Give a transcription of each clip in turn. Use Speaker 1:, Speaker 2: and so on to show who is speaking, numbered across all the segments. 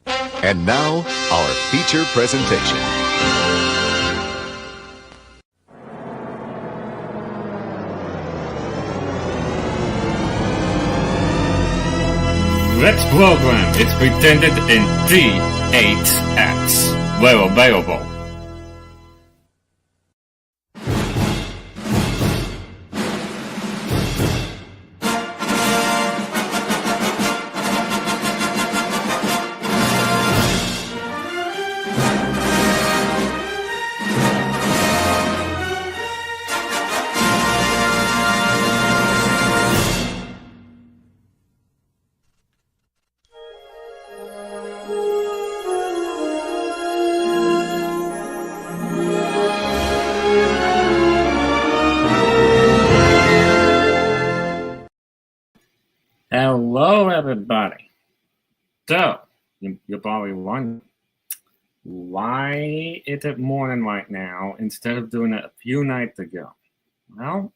Speaker 1: And now, our feature presentation.
Speaker 2: This program is presented in D8X, where available. Hello, everybody. So, you're probably wondering, why is it morning right now instead of doing it a few nights ago? Well,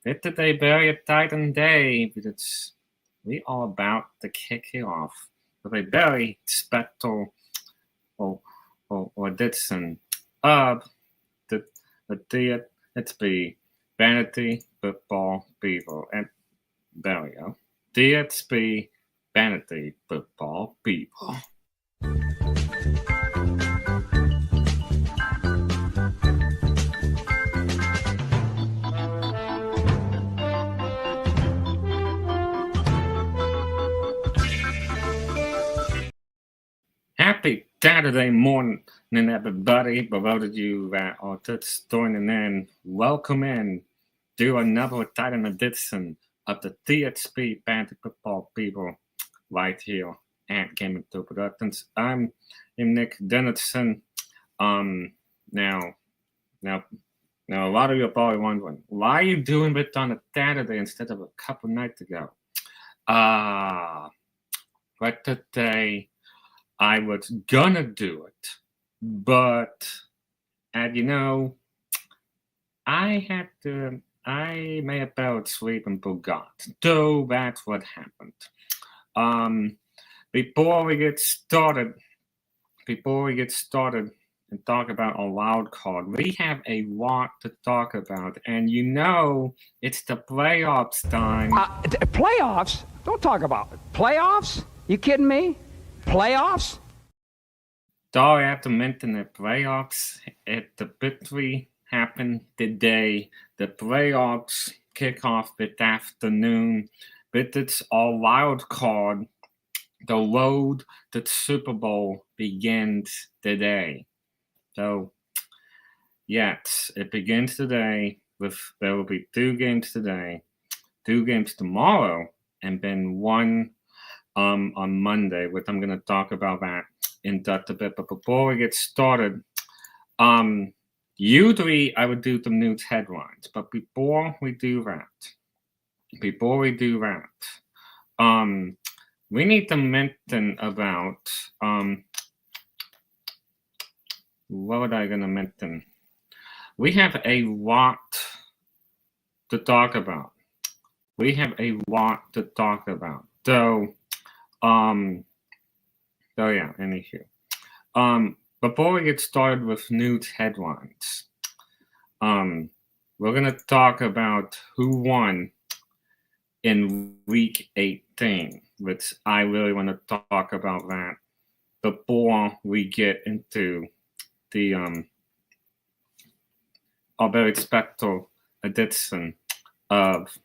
Speaker 2: it's a very exciting day because we are about to kick it off with a very special edition of the DSP Vanity Football People. And there we go. DSP Vanity Football People. Happy Saturday morning, everybody. For those of you that are just joining in, welcome in to another exciting edition of the DSP Fantasy Football People right here at Gaming Two Productions. I'm Nick Dennison. Now, a lot of you are probably wondering, why are you doing it on a Saturday instead of a couple nights ago? But today I was gonna do it, but as you know, I may have fell asleep and forgot. So that's what happened. Before we get started and talk about a wild card, we have a lot to talk about, and you know it's the playoffs time.
Speaker 3: Playoffs? Don't talk about it. Playoffs? You kidding me? Playoffs?
Speaker 2: Sorry, I have to mention the playoffs at the victory happened today. The playoffs kick off this afternoon, but it's our wild card. The road to Super Bowl begins today. So, yes, it begins today. There will be 2 games today, 2 games tomorrow, and then 1 on Monday, which I'm going to talk about that in just a bit. But before we get started, usually I would do some news headlines, but before we do that, we need to mention about what was I going to mention? We have a lot to talk about. So yeah, anywho. Before we get started with news headlines, we're gonna talk about who won in week 18, which I really want to talk about that before we get into the our very special edition of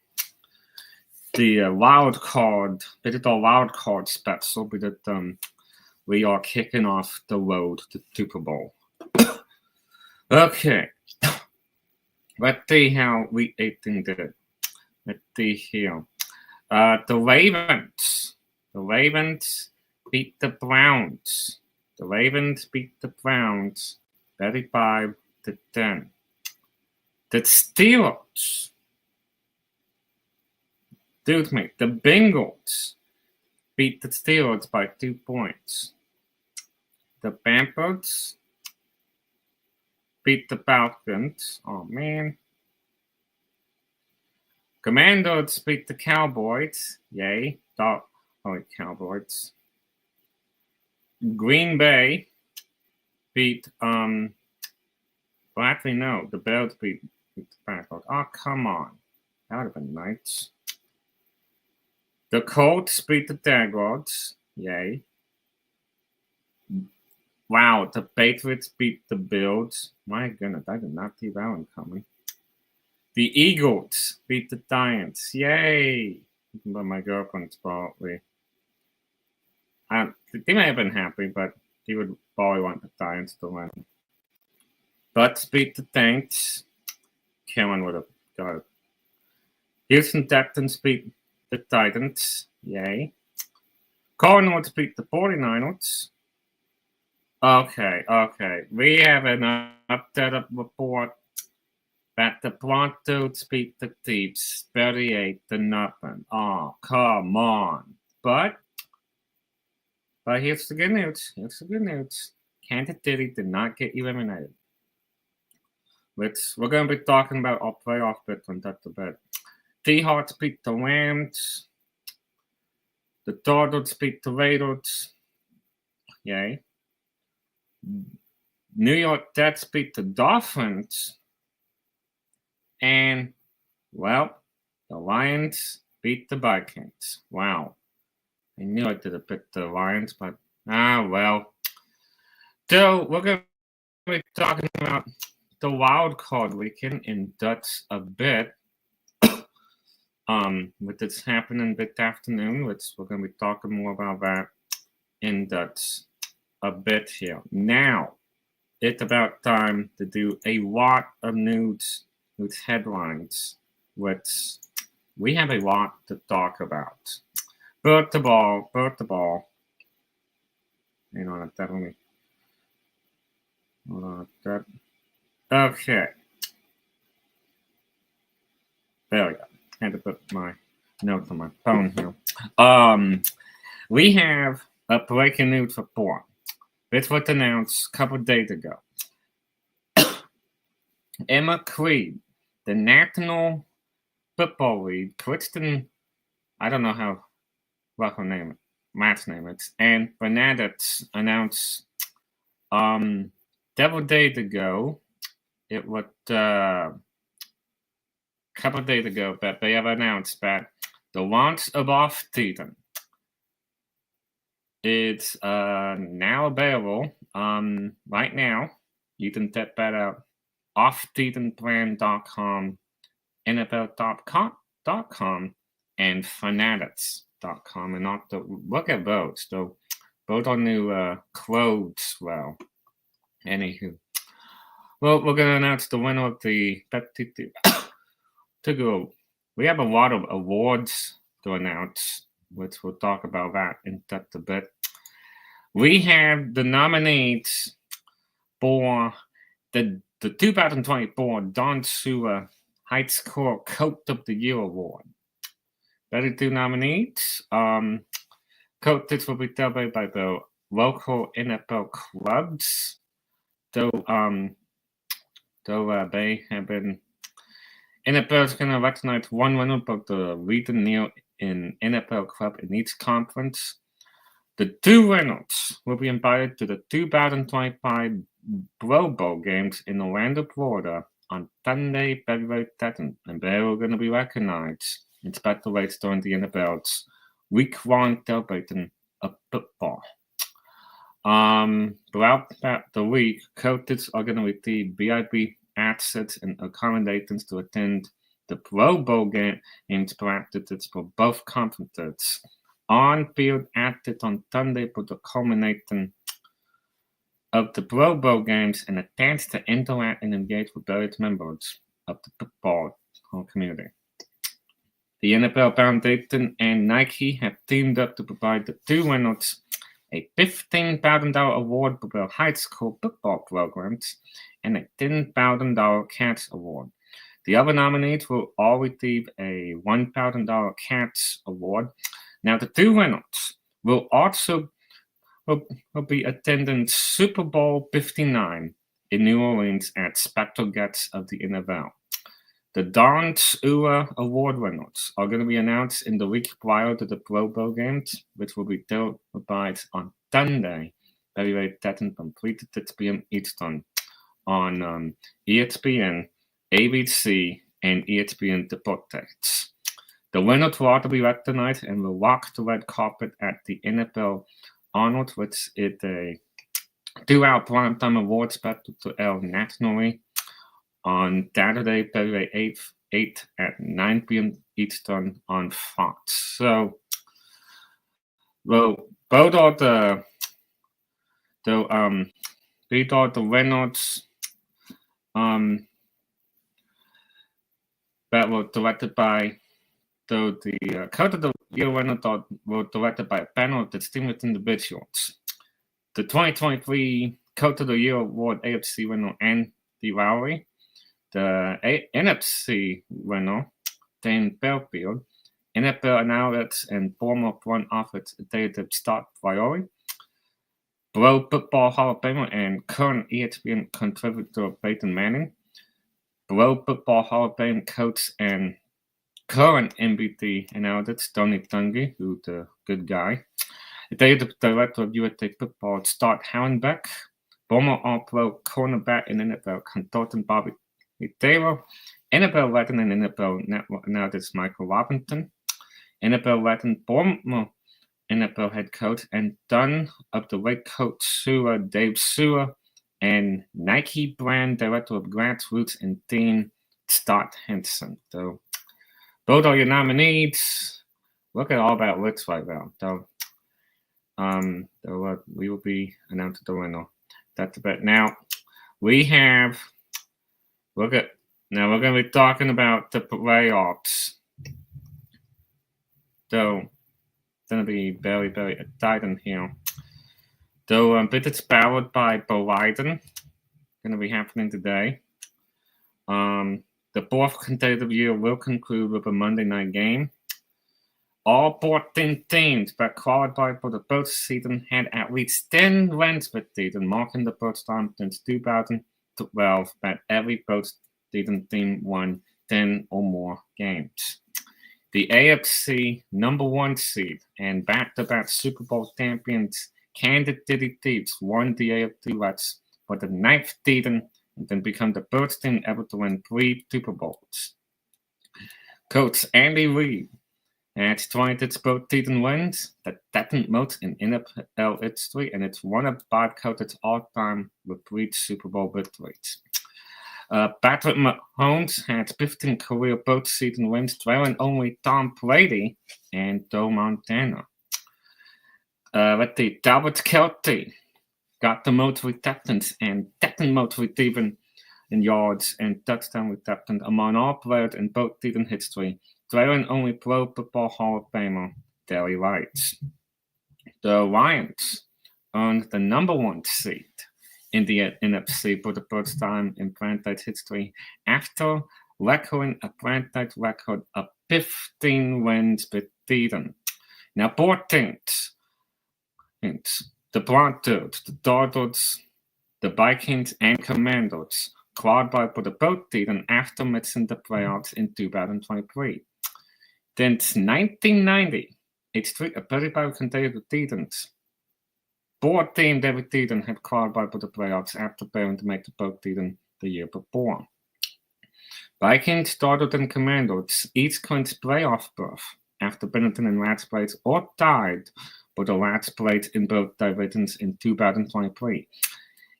Speaker 2: the wild card. It is our wild card special because we are kicking off the road to Super Bowl. Okay. Let's see how week 18 did. Let's see here. The Ravens beat the Browns. 35-10. The Steelers, the Bengals beat the Steelers by 2 points. The Panthers beat the Falcons. Oh, man. Commanders beat the Cowboys. Yay. Cowboys. Green Bay beat well, actually no, the Bears beat the Packers. Oh, come on. That would have been nice. The Colts beat the Jaguars. Yay. Wow, the Patriots beat the Bills. My goodness, I did not see that one coming. The Eagles beat the Giants. Yay! But my girlfriend's probably. They may have been happy, but he would probably want the Giants to win. Bucks beat the Saints. Cameron would have got it. Houston Texans beat the Titans. Yay. Cardinals beat the 49ers. Okay. We have an updated report that the Broncos beat the Chiefs 38-0. Oh, come on. But here's the good news. Kansas City did not get eliminated. Which we're going to be talking about our playoff bits on that a bit. Seahawks beat the Rams. The Chargers beat the Raiders. Yay. New York Jets beat the Dolphins. And, well, the Lions beat the Vikings. Wow. I knew I did a bit the Lions, but, well. So, we're going to be talking about the wild card weekend in Dutch a bit. With this happening this afternoon, which we're going to be talking more about that in Dutch a bit here. Now, it's about time to do a lot of news headlines, which we have a lot to talk about. Bird the ball. Hang on, definitely. Hold on, that. Okay. There we go. I had to put my notes on my phone here. We have a breaking news report. This was announced a couple of days ago. Emma Creed, the National Football League, Kristen, I don't know what her name, last name is, and Bernadette announced several days ago. It was couple of days ago that they have announced that the launch of off-season is now available. Right now, you can check that out. offseasonplan.com, NFL.com, and fanatics.com. And also look at those. So both are new clothes. Well, anywho. Well, we're going to announce the winner of the to go. We have a lot of awards to announce, which we'll talk about that in just a bit. We have the nominees for the 2024 Don Shula High School Coach of the Year Award. 32 nominees. Coaches will be celebrated by the local NFL clubs. Though they have been. NFL is going to recognize one winner of the region near an NFL club in each conference. The two winners will be invited to the 2025 Pro Bowl games in Orlando, Florida on Sunday, February 2nd, and they are going to be recognized in special ways during the NFL's week-long celebration of football. Throughout the week, coaches are going to receive VIP access and accommodations to attend the Pro Bowl games practices for both conferences. On-field access on Sunday for the culmination of the Pro Bowl games and a chance to interact and engage with various members of the football community. The NFL Foundation and Nike have teamed up to provide the two winners a $15,000 award for their high school football programs and a $10,000 Cats Award. The other nominees will all receive a $1,000 Cats Award. Now, the two winners will also be attending Super Bowl 59 in New Orleans as special guests of the NFL. The Don Shula Award winners are going to be announced in the week prior to the Pro Bowl games, which will be televised on Sunday very Titan from 3 to 6 p.m. Eastern on ESPN, ABC, and ESPN Deportes. The winners will also be recognized and will walk the red carpet at the NFL Arnold, which is a 2-hour primetime award special to air nationally on Saturday, February 8th at 9 p.m. Eastern on Fox. So, well, both are the winners that were directed by the Coach of the Year winner were directed by a panel of distinguished individuals. The 2023 Coach of the Year Award AFC winner Andy Lowry, the NFC winner Dan Belfield, NFL analyst and former front office executive Scott Fiore, Pro Football Hall of Famer and current ESPN contributor Peyton Manning, Pro Football Hall of Fame coach and current MVP analyst Tony Dungy, who's a good guy, executive director of USA Football Scott Hallenbeck, former All-Pro cornerback and NFL consultant Bobby Taylor, NFL legend and NFL Network analyst Michael Robinson, NFL legend former NFL head coach and son of the late coach Dave Sewell, and Nike brand director of grassroots and team Scott Henson. So both are your nominees. Look at all that looks right now. So we will be announcing the winner. That's about now. We're going to be talking about the playoffs. So it's going to be very, very exciting here. So this is powered by Verizon. Going to be happening today. The fourth consecutive year will conclude with a Monday night game. All 14 teams that qualified for the postseason had at least 10 wins this season, marking the first time since 2012 that every postseason team won 10 or more games. The AFC number 1 seed and back-to-back Super Bowl champions Kansas City Chiefs won the AFC West for the 9th season and then become the first team ever to win 3 Super Bowls. Coach Andy Reid has 26 postseason wins, the second most in NFL history, and it's one of 5 coaches all time with 3 Super Bowl victories. Patrick Mahomes has 15 career postseason wins, trailing only Tom Brady and Joe Montana. Let's see, Travis Kelce got the most receptions and second most receiving in yards and touchdown receptions among all players in postseason history, trailing only Pro Football Hall of Famer Jerry Rice. The Lions earned the number 1 seed in the NFC for the first time in franchise history after recording a franchise record of 15 wins this season. Now, 4 teams, the Broncos, the Chargers, the Vikings, and Commanders qualified for the postseason after missing the playoffs in 2023. Since 1990, its streak of 35 consecutive seasons, 4 teams every season have qualified for the playoffs after failing to make the postseason the year before. Vikings, Chargers, and Commanders each clinched playoff berth after finishing in last place or tied for the last place in both divisions in 2023.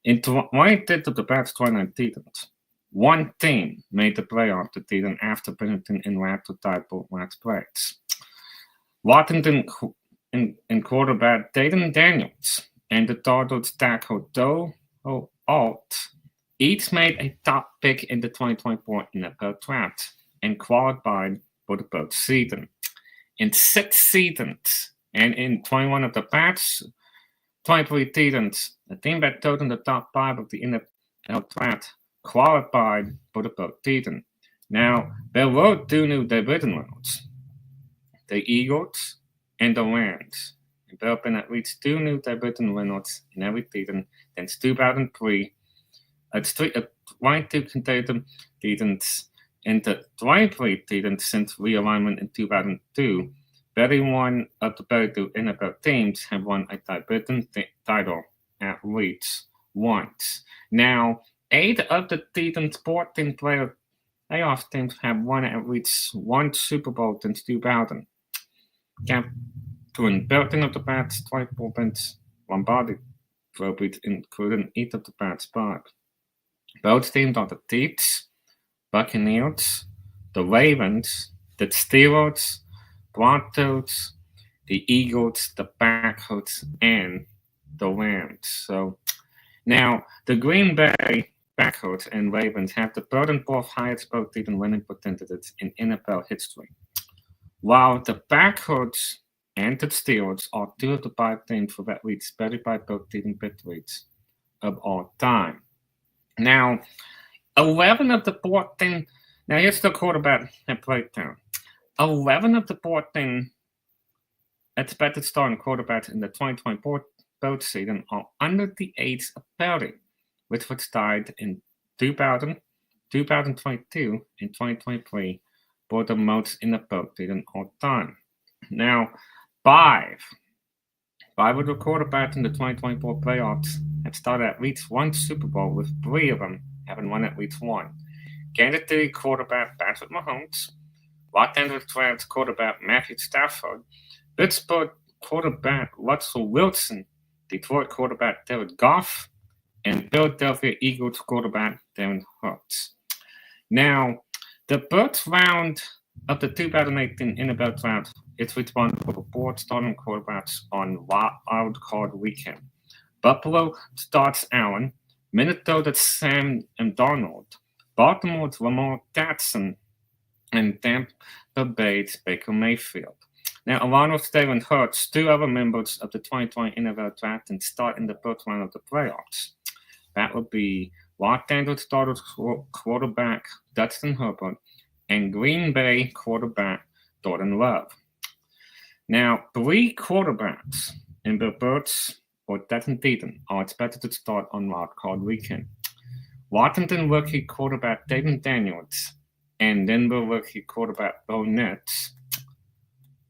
Speaker 2: In 26 of the past 29 seasons, 1 team made the playoff this season after finishing in last or tied for last place. Washington and quarterback Dayton Daniels and the Chargers tackle Joe Alt each made a top pick in the 2024 NFL Draft and qualified for the postseason. In 6 seasons and in 21 of the past 23 seasons, a team that totaled in the top 5 of the NFL Draft qualified for the postseason. Now, there were 2 new division rounds, the Eagles and the Rams. And there have been at least 2 new division winners in every season since 2003. A streak of 22 consecutive seasons in the 23 seasons since realignment in 2002. 31 of the 32 NFL teams have won a division title at least once. Now, 8 of the 14 playoff teams have won at least one Super Bowl since 2000. Catherine Belton of the Pats, 24 Vince Lombardi trophies, including 8 of the Pats 5. Both teams are the Chiefs, Buccaneers, the Ravens, the Steelers, Broncos, the Eagles, the Packers, and the Rams. So now the Green Bay Packers and Ravens have the third and fourth highest postseason winning percentages in NFL history, while the Packers and the Steelers are 2 of the 5 teams with at least 35 postseason victories of all time. Now, 11 of the 14. Now, here's the quarterback breakdown. 11 of the 14 expected starting quarterbacks in the 2024 postseason are under the age of 30, which was tied in 2000, 2022, and 2023 for the most in the postseason all time. Now, 5 of the quarterbacks in the 2024 playoffs have started at least one Super Bowl, with 3 of them having won at least one. Kansas City quarterback Patrick Mahomes, Los Angeles Rams quarterback Matthew Stafford, Pittsburgh quarterback Russell Wilson, Detroit quarterback Jared Goff, and Philadelphia Eagles quarterback Jalen Hurts. Now, the first round of the 2018 NFL Draft is responsible for 4 starting quarterbacks on Wild Card Weekend. Buffalo starts Allen, Minnesota's Sam Darnold, Baltimore's Lamar Jackson, and Tampa Bay's Baker Mayfield. Now, along with Jalen Hurts, 2 other members of the 2020 NFL Draft and start in the first round of the playoffs. That would be Los Angeles starters quarterback Justin Herbert and Green Bay quarterback Jordan Love. Now, 3 quarterbacks in the first or second season are expected to start on Wild Card Weekend. Washington rookie quarterback David Daniels and Denver rookie quarterback Bo Nix.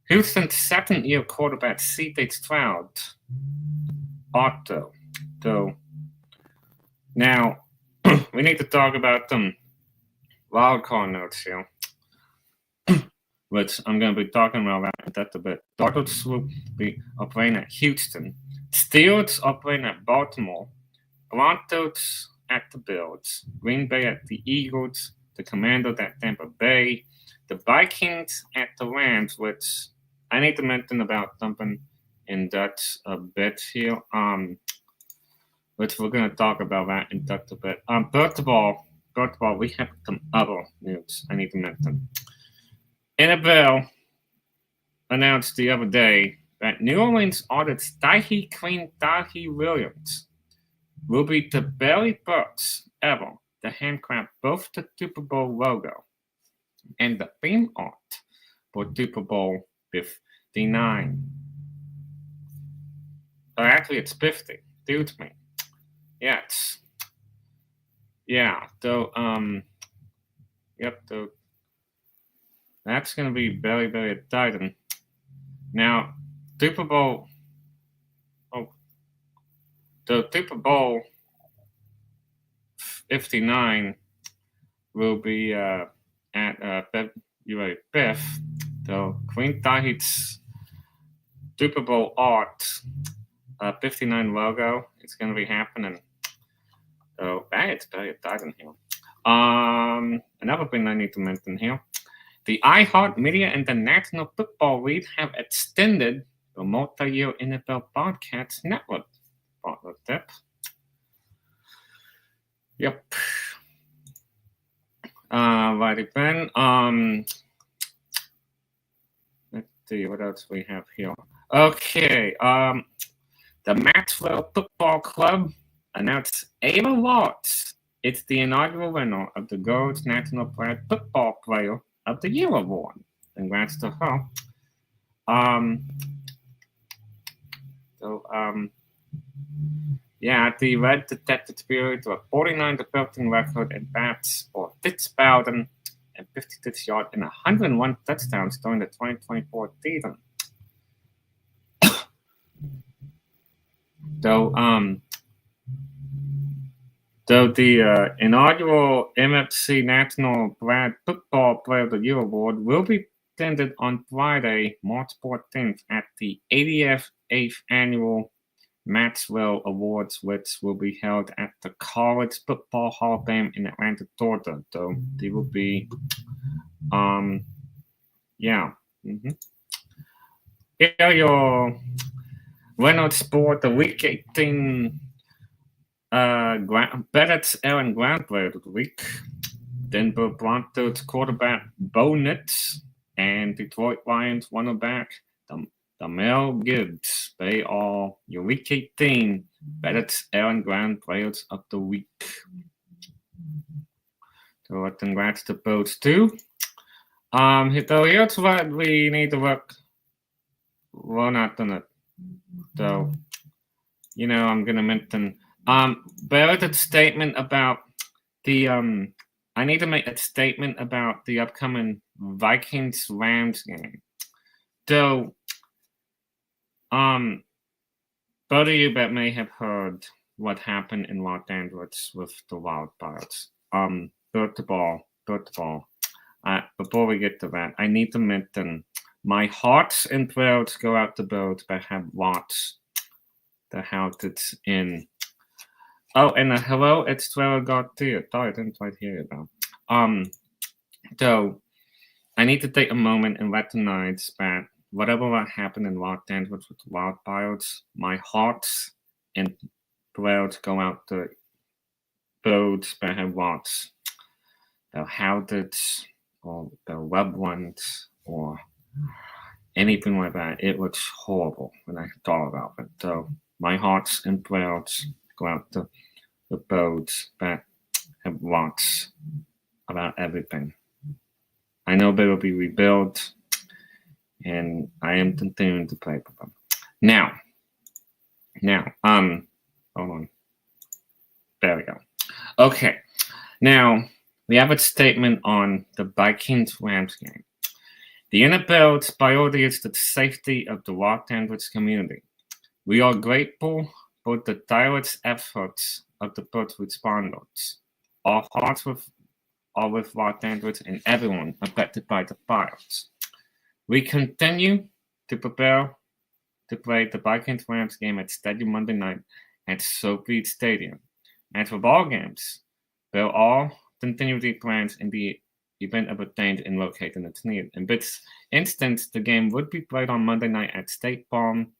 Speaker 2: Houston's second-year quarterback C.J. Stroud also. So now we need to talk about some wild card notes here, which I'm going to be talking about in just a bit. Cardinals will be operating at Houston. Steelers operating at Baltimore. Broncos at the Bills. Green Bay at the Eagles. The Commanders at Tampa Bay. The Vikings at the Rams, which I need to mention about something in Dutch a bit here, which we're going to talk about that in Dutch a bit. First of all, we have some other news I need to mention. NFL announced the other day that New Orleans artist Tyree Queen Williams will be the very first ever to handcraft both the Super Bowl logo and the theme art for Super Bowl 59. Or actually, it's 50. Excuse me. Yes. Yeah. So, So that's going to be very, very exciting. Now, Super Bowl. The Super Bowl 59 will be at February 5th. So Queen Tahi's Super Bowl art 59 logo is going to be happening. So that's very exciting here. Another thing I need to mention here. The iHeartMedia and the National Football League have extended the multi-year NFL Broadcast Network partnership. Yep. Righty Ben. Let's see what else we have here. Okay. The Maxwell Football Club announced Ava Watts. It's the inaugural winner of the Girls National Football Player of the Year award. Congrats to her. The Red Detective Spirit to a 49-13 record at bats for 6,056 yards and 101 touchdowns during the 2024 season. So the inaugural MFC National Brad Football Player of the Year Award will be presented on Friday, March 14th at the 88th Annual Maxwell Awards, which will be held at the College Football Hall of Fame in Atlanta, Georgia. So they will be, yeah. Here your Reynolds Sport, the Week 18 Bennett's Aaron Grant Player of the Week, Denver Broncos quarterback Bo Nix, and Detroit Lions running back Mel Gibbs. They are your Week 18 Bennett's Aaron Grant Players of the Week. So congrats to both too. So here's what we need to work. We're not done it. So, I'm gonna mention Barrett's statement about the I need to make a statement about the upcoming Vikings-Rams game. So, both of you that may have heard what happened in Los Angeles with the wildfires. First of all, before we get to that, I need to mention my hearts and prayers go out to those that have lost the houses in. Oh, and hello, it's Trevor Garcia. Sorry, I didn't quite hear you though. So I need to take a moment and recognize that whatever happened in Los Angeles with wildfires, my hearts and prayers go out to those that have lost their houses or their loved ones or anything like that. It was horrible when I thought about it. So my hearts and prayers go out to the those that have lost about everything. I know they will be rebuilt, and I am continuing to pray for them. Now, hold on. There we go. Okay, now we have a statement on the Vikings-Rams game. The NFL's priority is the safety of the Los Angeles community. We are grateful for the tireless efforts of the first responders. Our hearts are with Los Angeles and everyone affected by the fires. We continue to prepare to play the Vikings-Rams game at Stadium Monday night at SoFi Stadium. As with all games, there are continuity plans in the event of a change in location that's needed. In this instance, the game would be played on Monday night at State Farm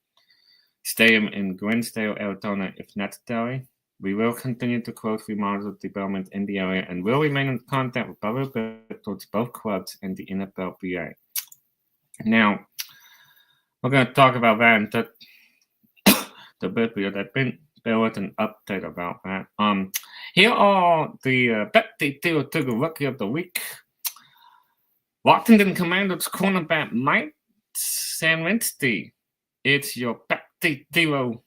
Speaker 2: Stadium in Greensdale, Arizona, if necessary. We will continue to closely monitor development in the area and will remain in contact with other officials, both clubs and the NFLPA. Now, we're going to talk about that in the video that there was an update about that. Here are the Betty Deal to the Rookie of the Week. Washington Commanders cornerback Mike Sanwinski. It's your Betty Deal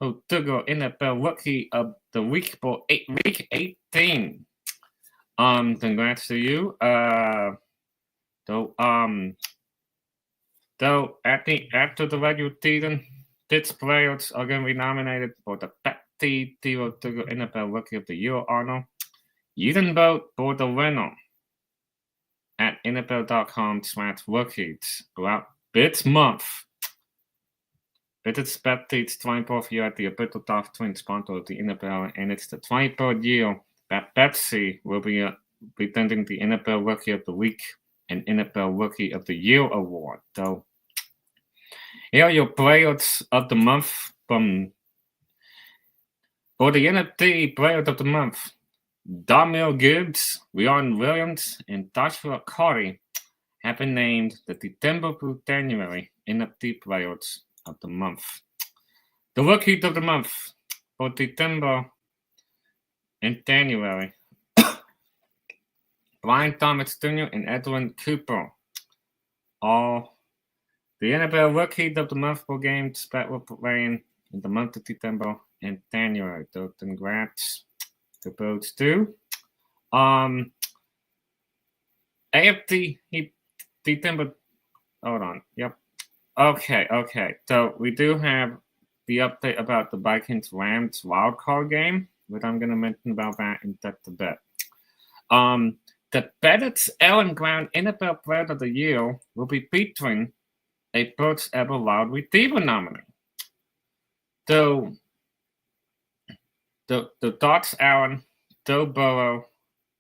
Speaker 2: to the NFL Rookie of the Week for Week 18. Congrats to you. After the regular season, these players are going to be nominated for the Betty Deal to the NFL Rookie of the Year honor. You can vote for the winner at NFL.com/rookies throughout this month. It's Betty's 24th year at the official top twin sponsor of the NFL, and it's the 23rd year that Betsy will be presenting the NFL Rookie of the Week and NFL Rookie of the Year award. So, here are your players of the month for the NFC Players of the Month. Darnell Gibbs, Leon Williams, and Joshua Carty have been named the December through January NFC Players of the Month. The Rookies of the Month for December and January. Brian Thomas Jr. and Edwin Cooper are the NFL Rookies of the Month for games that were playing in the month of December and January. So congrats to those two. AFC December. Hold on. Yep. Okay. So we do have the update about the Vikings-Rams wildcard game. but I'm going to mention about that in just a bit. The Bettett's Ellen Ground NFL Player of the Year will be featuring a first ever wide receiver nominee. So, the Dots Allen, Joe Burrow,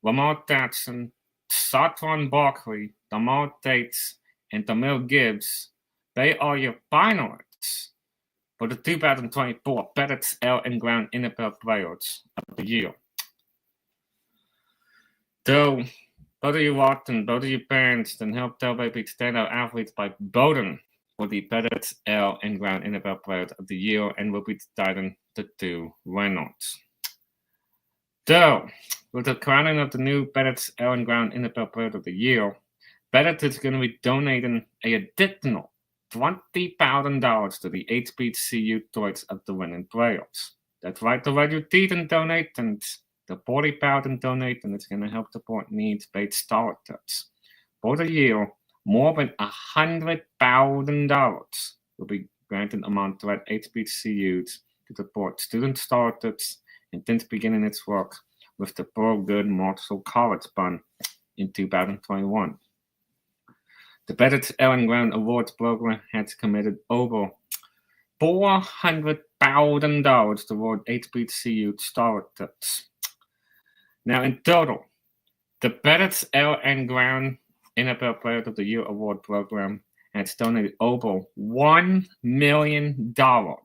Speaker 2: Lamar Jackson, Saquon Barkley, Lamar Tates, and Demille Gibbs, they are your finalists for the 2024 Bettett's Ellen Ground NFL Players of the Year. So, both of you watching, both of you fans, then help celebrate standout athletes by voting for the Bettett's Ellen Ground NFL Players of the Year, and we'll be deciding the two winners. So, with the crowning of the new Bettett's Ellen Ground NFL Player of the Year, Bennett is going to be donating an additional $20,000 to the HBCU choice of the winning players. That's right, the way you teach and donate, and the $40,000 donate, and it's going to help support needs-based scholarships. For the year, more than $100,000 will be granted among threat HBCUs to support student scholarships, and since beginning its work with the For Good Marshall College Fund in 2021. The Bettett's Ellen Ground Awards program has committed over $400,000 toward HBCU scholarships. Now, in total, the Bettett's Ellen Ground NFL Player of the Year Award program has donated over $1 million to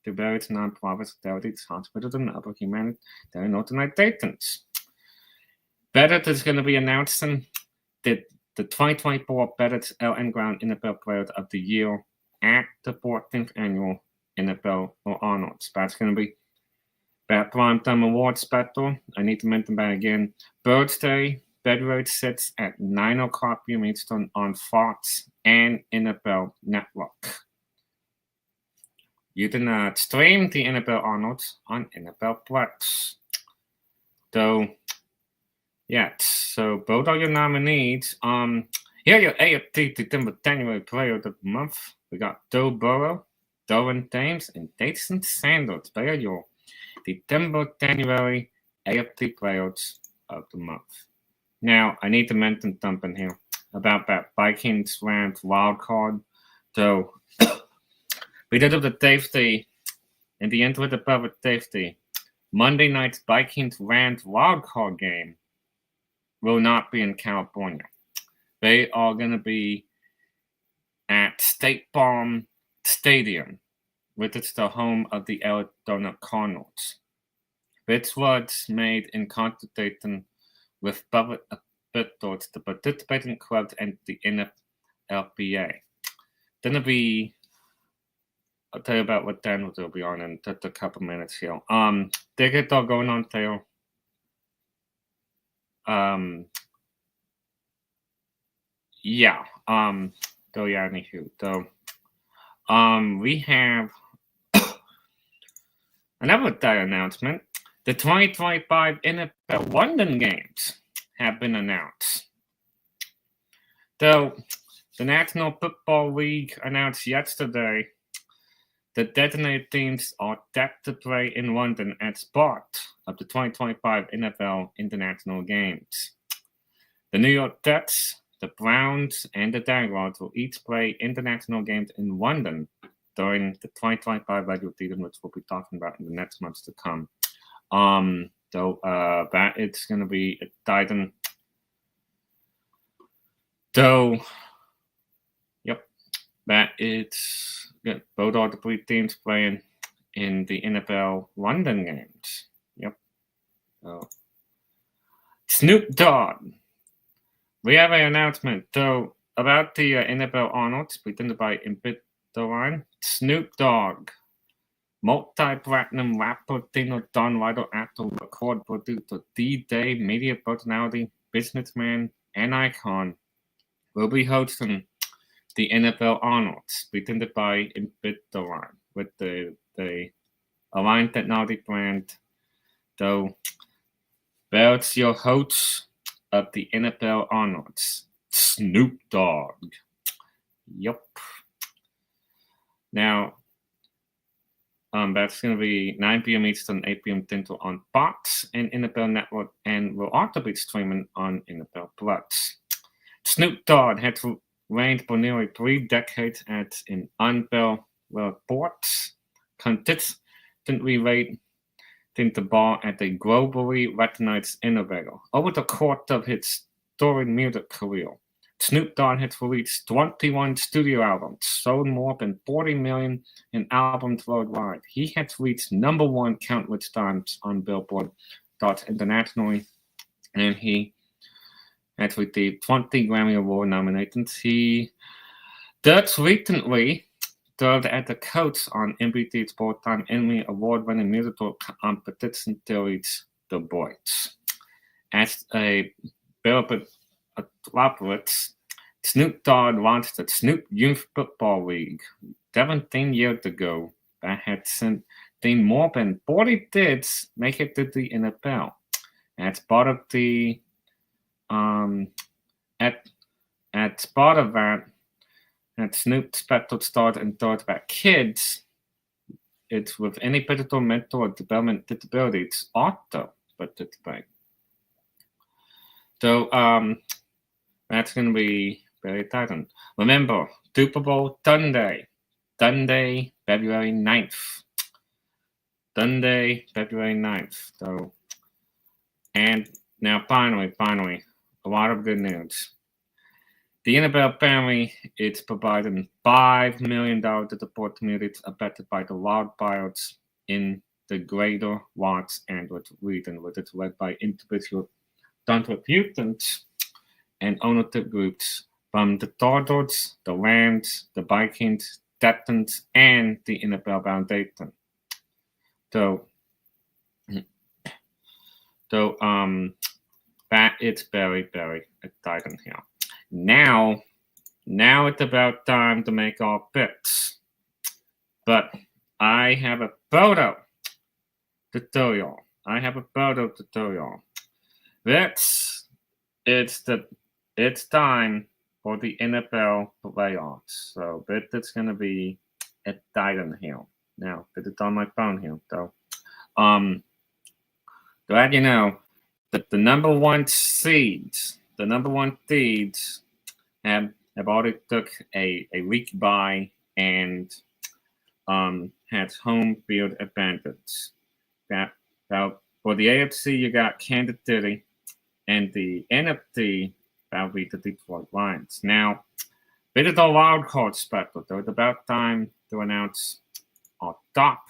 Speaker 2: various nonprofits, charities, hospitals, and other humanitarian organizations. Bennett is going to be announcing the 2024 Bettett's Ellen Ground NFL Player of the Year at the 14th Annual NFL Honors. That's going to be that primetime award special. I need to mention that again. Thursday, February 6th at 9 o'clock p.m. Eastern on Fox and NFL Network. You can stream the NFL Honors on NFL Plex. So, so both are your nominees. Here are your AFC December January Player of the Month. We got Joe Burrow, Derwin James, and Jason Sanders. They are your December January AFC Players of the Month. Now, I need to mention something here about that Vikings Rams wild card. So, because of the safety and the end with the public safety, Monday night's Vikings Rams wild card game will not be in California. They are going to be at State Farm Stadium, which is the home of the Arizona Cardinals. This was made in consultation with public officials, the participating clubs, and the NFLPA. Gonna be, I'll tell you about what channels will be on in just a couple minutes here. Tickets are going on sale. Anywho. So, we have another day announcement. The 2025 NFL London games have been announced. So, the National Football League announced yesterday that designated teams are set to play in London as part of the 2025 NFL International Games. The New York Jets, the Browns, and the Jaguars will each play international games in London during the 2025 regular season, which we'll be talking about in the next months to come. That it's going to be exciting. So, that is good. Both are the three teams playing in the NFL London games. Snoop Dogg. We have an announcement. So, about the NFL Honors presented by Invisalign. Snoop Dogg, multi-platinum rapper, singer, songwriter, actor, record producer, DJ, media personality, businessman, and icon, will be hosting the NFL Honors presented by Invisalign with the Align Technology brand. So, there's your host of the NFL Honors, Snoop Dogg. Now, That's going to be 9 p.m. Eastern, 8 p.m. Central on Fox and NFL Network, and will also be streaming on NFL Plus. Snoop Dogg had reigned for nearly 3 decades as an unveiled sports consistently rated the bar as a globally recognized innovator. Over the course of his storied music career, Snoop Dogg has released 21 studio albums, sold more than 40 million in albums worldwide. He has reached #1 countless times on Billboard charts internationally, and he has received 20 Grammy Award nominations. He just recently served as a coach on NBC's four-time Emmy Award-winning musical competition series, The Voice. As a Billboard Snoop Dogg launched the Snoop Youth Football League 17 years ago that had seen more than 40 kids make it to the NFL. As part of the as part of that, at Snoop's special start and thought about kids, it's with any physical, mental, or development disabilities also participate. So that's going to be very exciting. Remember, Super Bowl Sunday, February 9th. Sunday, February 9th. So, and now finally, a lot of good news. The NFL family is providing $5 million to support communities affected by the wildfires in the greater Los Angeles region, which is led by individual contributions and ownership groups from the Chargers, the Rams, the Vikings, Texans, and the NFL Foundation. So that is very, very exciting here. Now it's about time to make our picks. But I have a photo to show y'all. It's time for the NFL playoffs. So it's gonna be exciting here. Now, it's on my phone here. So glad you know that the number one seeds have already took a week bye and has home field advantage. Now for the AFC, you got Kansas City, and the NFC, that'll be the Detroit Lions. Now, this is a wild card special, so it's about time to announce our top.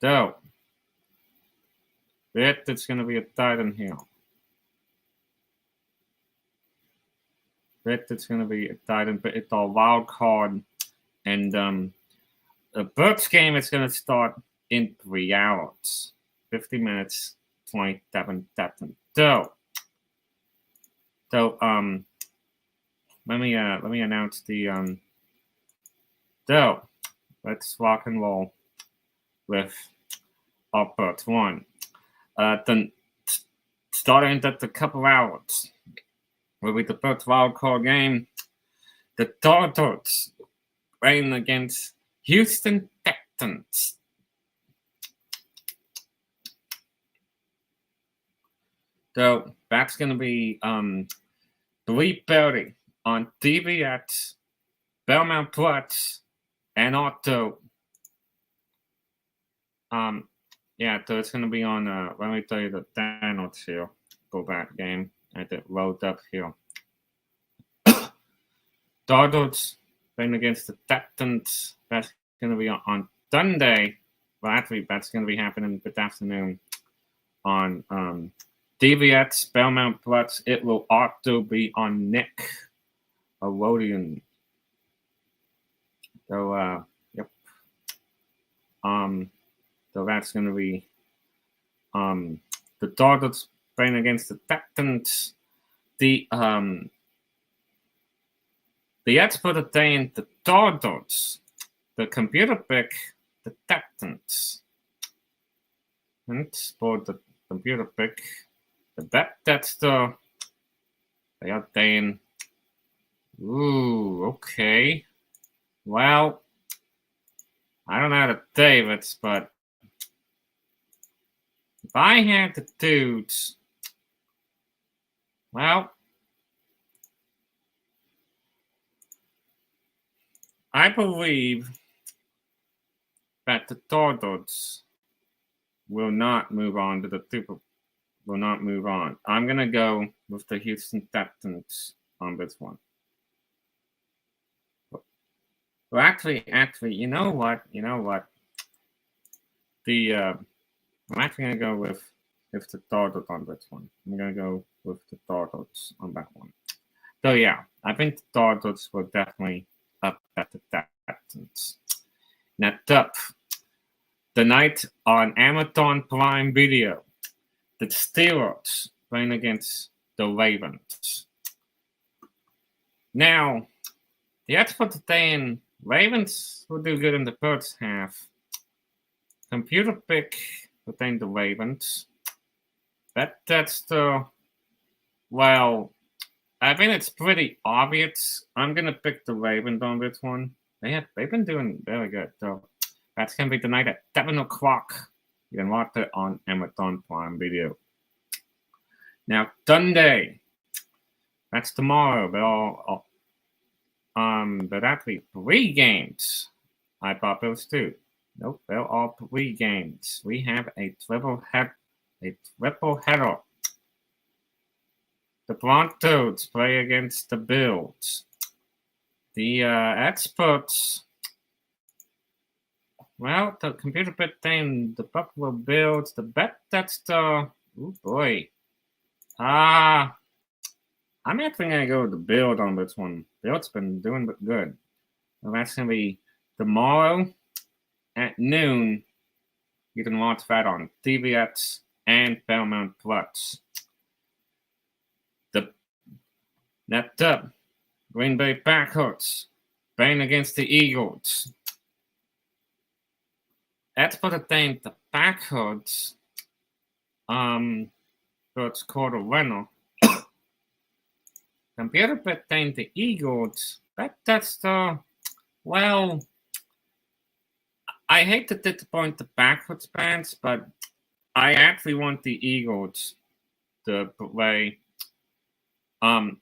Speaker 2: So, it's going to be a titan here. It's going to be a titan, but it's a wild card. And the first game is going to start in 3 hours, 50 minutes, 27 seconds. So let me announce the so let's rock and roll with our first one. Then starting in just a couple hours will be the first wild card game. The Chargers playing against Houston Texans. So that's going to be 3:30 on TVX, Paramount Plus, and also so it's going to be on. Let me tell you the channels here for that game as it loads up here. Chargers playing against the Texans. That's going to be on Sunday. Well, actually, that's going to be happening this afternoon on DVX, Paramount Plus. It will also be on Nickelodeon. So, yep. So that's going to be the Chargers playing against the Texans. The expert is saying the Chargers. The computer pick the Texans. And for the computer pick, the bet tester, they are saying, ooh, okay. Well, I don't know the Davids, but if I had the dudes, well, I believe that the Turtles will not move on to the Super. Will not move on. I'm gonna go with the Houston Texans on this one. Well, actually, you know what? I'm actually gonna go with the Turtles on this one. I'm gonna go with the Turtles on that one. So yeah, I think the Turtles will definitely upset the Texans. Next up, tonight on Amazon Prime Video, the Steelers playing against the Ravens. Now, the experts saying Ravens will do good in the first half. Computer pick within the Ravens. That's the well. I think it's pretty obvious. I'm gonna pick the Ravens on this one. They've been doing very good. So that's gonna be tonight at 7 o'clock. You can watch it on Amazon Prime Video. Now Sunday. That's tomorrow. But actually 3 games. I thought those 2. Nope, they're all 3 games. We have a triple header. The Broncos play against the Bills. The experts, well, the computer bet saying the Buffalo Bills. The bet that's the oh boy. I'm actually gonna go with the Bills on this one. Bills been doing good. Well, that's gonna be tomorrow at noon. You can watch that on TVX and Paramount Plus. Next up, Green Bay Packers playing against the Eagles. That's for the thing, the Packers, first quarter winner. Computer bet saying the Eagles. That's the well. I hate to disappoint the Packers fans, but I actually want the Eagles to play.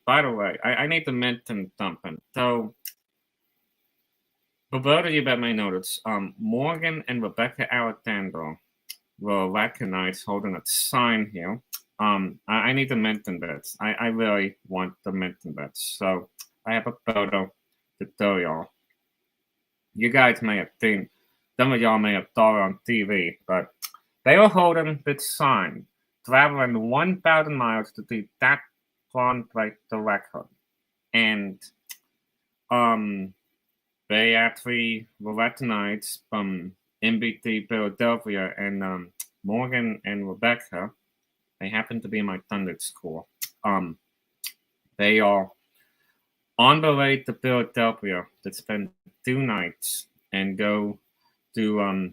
Speaker 2: By the way, I need to mention something. So, for both of you that may notice, Morgan and Rebecca Alexander were recognized holding a sign here. I need to mention this. I really want to mention this. So, I have a photo to show y'all. You guys may have seen, some of y'all may have saw it on TV, but they were holding this sign, traveling 1,000 miles to see that one break the record. And they actually were recognized from NBC Philadelphia, and Morgan and Rebecca, they happen to be in my Sunday school. They are on the way to Philadelphia to spend 2 nights and go to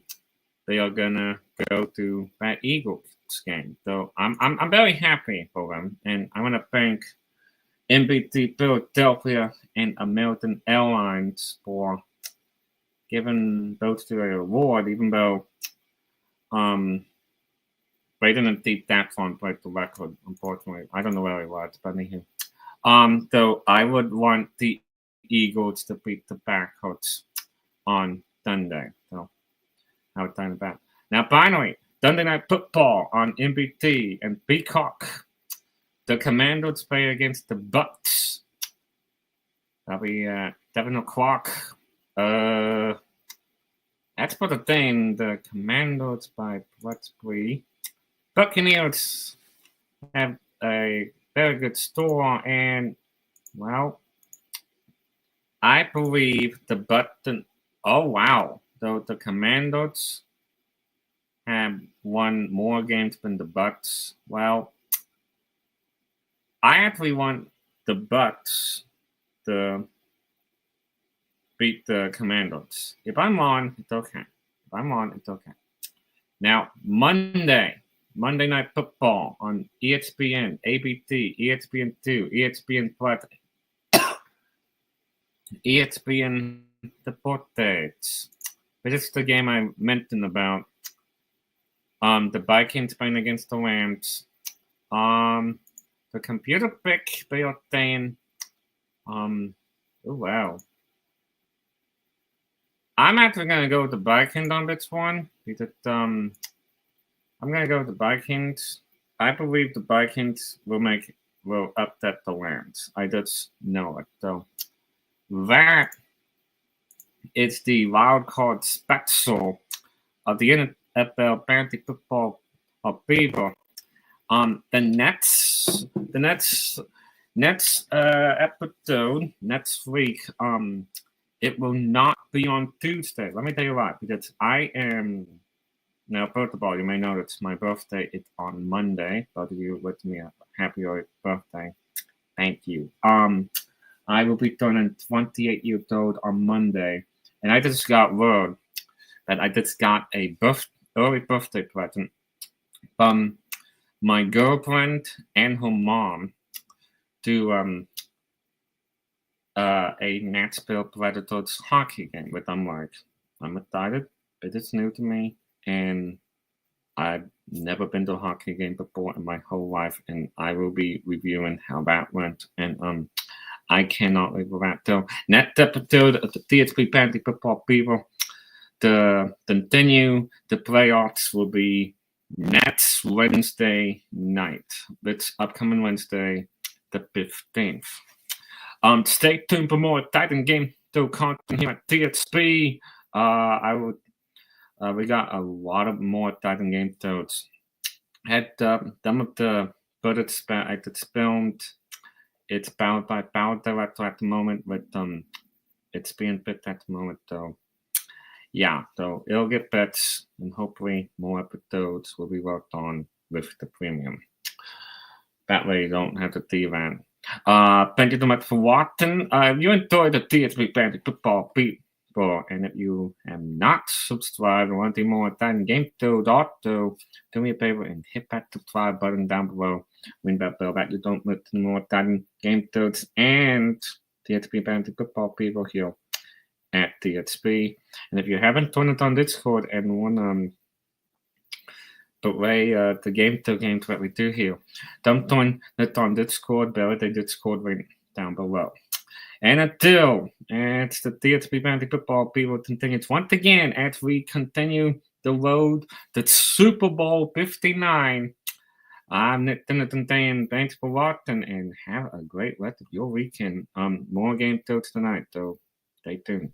Speaker 2: they are gonna go to that Eagles game. So I'm very happy for them, and I want to thank NBC Philadelphia and American Airlines for giving those 2 an award, even though they didn't see that one break the record, unfortunately. I don't know where it was, but anyway. So I would want the Eagles to beat the Packers on Sunday. So I would think about. Now finally, Sunday Night Football on NBC and Peacock. The Commanders play against the Bucks. That'll be at 7 o'clock. That's for the thing. The Commanders by +3. Buccaneers have a very good store, and well, I believe the Button. Oh wow! Though the Commanders have won more games than the Bucks. Well, I actually want the Bucks to beat the Commanders. If I'm on, it's okay. If I'm on, it's okay. Now Monday Night Football on ESPN, ABC, ESPN2, ESPN Plus, ESPN Deportes. but it's the game I mentioned about. The Vikings playing against the Rams. The computer pick they are saying, oh wow. I'm actually gonna go with the Vikings on this one because I'm gonna go with the Vikings. I believe the Vikings will upset the Rams. I just know it. So that is the wild card special of the NFL Fantasy Football Fever. The next episode next week. It will not be on Tuesday. Let me tell you why. Because I am now. First of all, you may know that my birthday is on Monday. Those of you with me, happy birthday. Thank you. I will be turning 28 years old on Monday, and I just got word that I just got a early birthday present from my girlfriend and her mom to a Nashville Predators hockey game, which I'm excited. It is new to me, and I've never been to a hockey game before in my whole life, and I will be reviewing how that went. And I cannot wait for that. So next episode of the TSP Fantasy Football Fever, to continue the playoffs will be next Wednesday night. It's upcoming Wednesday, the 15th. Stay tuned for more Titan Game Show content here at TSP. We got a lot of more Titan Game Shows. Had some of the footage I just filmed. It's powered by Power Director at the moment, but it's being picked at the moment. So yeah, so it'll get better, and hopefully more episodes will be worked on with the premium. That way you don't have to see that. Thank you so much for watching. If you enjoyed the TSP Fantasy Football People, and if you have not subscribed and want to see more Titan Game Shows, also do me a favor and hit that subscribe button down below. Ring that bell that you don't miss more Titan Game Shows and TSP Fantasy Football People here at TSP. And if you haven't joined us on Discord and want play the games that we do here, don't join us on Discord, bear the Discord link down below. And until it's the TSP Fantasy Football People continues once again as we continue the road to Super Bowl 59. I'm Nick Tinnerton. Thanks for watching and have a great rest of your weekend. More game shows tonight, so stay tuned.